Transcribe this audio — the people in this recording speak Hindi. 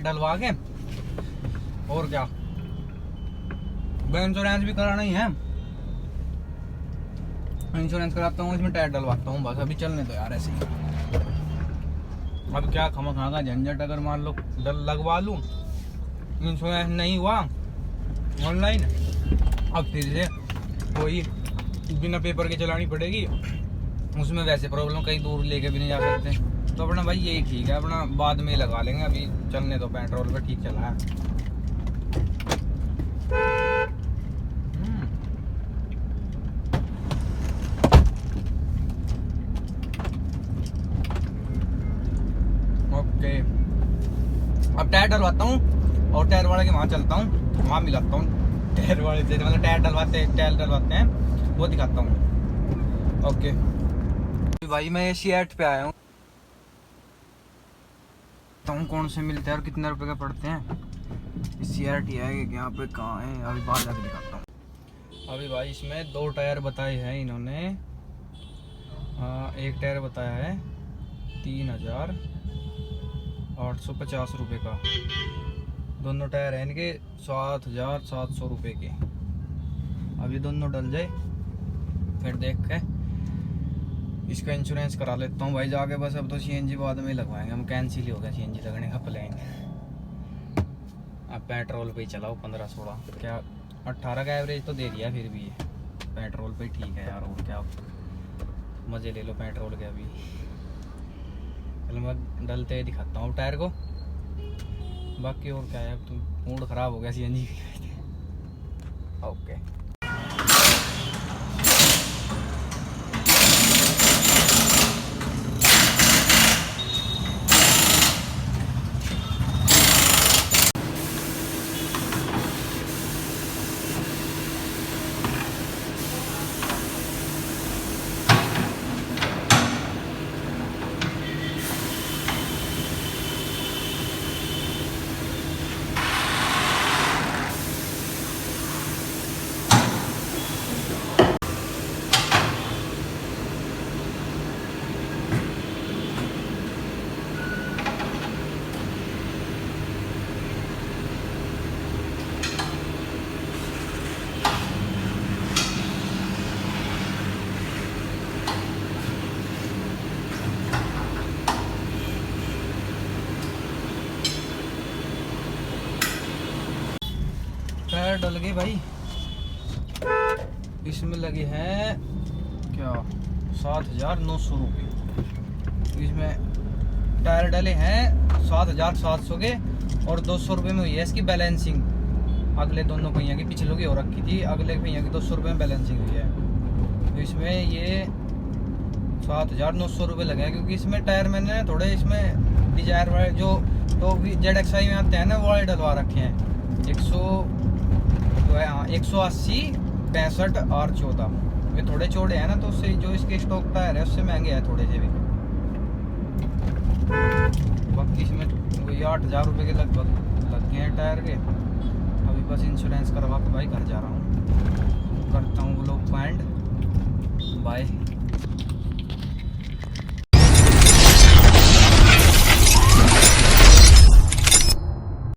डलवा के, और क्या इंश्योरेंस भी कराना ही है, इंश्योरेंस कराता हूँ, इसमें टायर डलवाता हूँ बस। अभी चलने दो यार ऐसे ही। अब क्या खमा का झंझट, अगर मान लो डल लगवा लूँ, इंश्योरेंस नहीं हुआ ऑनलाइन, अब फिर से कोई बिना पेपर के चलानी पड़ेगी, उसमें वैसे प्रॉब्लम, कहीं दूर लेके भी नहीं जा सकते। तो अपना भाई यही ठीक है, अपना बाद में लगा लेंगे, अभी चलने दो, पेट्रोल पे ठीक चला है। ओके, अब टायर डलवाता हूँ और टायर वाले के वहाँ चलता हूँ, वहाँ मिलाता हूँ टायर वाले से, मतलब टायर डलवाते हैं वो दिखाता हूँ। ओके भाई, मैं ये सीएट पे आया हूँ, कौन से मिलते हैं और कितने रुपए का पड़ते हैं। सीएट ही है यहाँ पे, कहाँ है, अभी बाहर जाके दिखाता हूँ। अभी भाई इसमें 2 टायर बताए हैं इन्होंने, एक टायर बताया है 3,850 रुपये का, दोनों टायर हैं इनके 7,700 रुपये के। अब ये दोनों डल जाए फिर देख के इसका इंश्योरेंस करा लेता हूँ भाई जाके बस। अब तो सीएनजी बाद में लगवाएंगे, हम कैंसिल ही हो गया सीएनजी लगने का प्लान। अब पेट्रोल पे ही चलाओ, 15-16 क्या 18 का एवरेज तो दे दिया, फिर भी ये पेट्रोल पे ठीक है यार। और क्या मज़े ले लो पेट्रोल के। अभी चलो मैं डलते ही दिखाता हूँ टायर को, बाकी और क्या है, अब तो मूड ख़राब हो गया सीएनजी। ओके टायर डल गए भाई, इसमें लगे हैं क्या 7,900 रुपये। इसमें टायर डले हैं 7,700 के, और 200 रुपये में हुई है इसकी बैलेंसिंग। अगले दोनों पहिया की पिछलों की हो रखी थी, अगले पहिया की 200 रुपये में बैलेंसिंग हुई है। तो इसमें ये 7,900 रुपये लगे हैं, क्योंकि इसमें टायर मैंने थोड़े इसमें डिजायर वाले जो तो ZXi में आते हैं ना, वो वाले डलवा रखे हैं 180, 65 और 14। ये थोड़े चौड़े हैं ना, तो उससे जो इसके स्टॉक टायर है उससे महंगे हैं थोड़े से भी। बाकी इसमें वही 8,000 रुपये के लगभग लग गए हैं टायर के। अभी बस इंश्योरेंस करवा के भाई घर जा रहा हूँ, करता हूँ व्लॉग को एंड। बाय।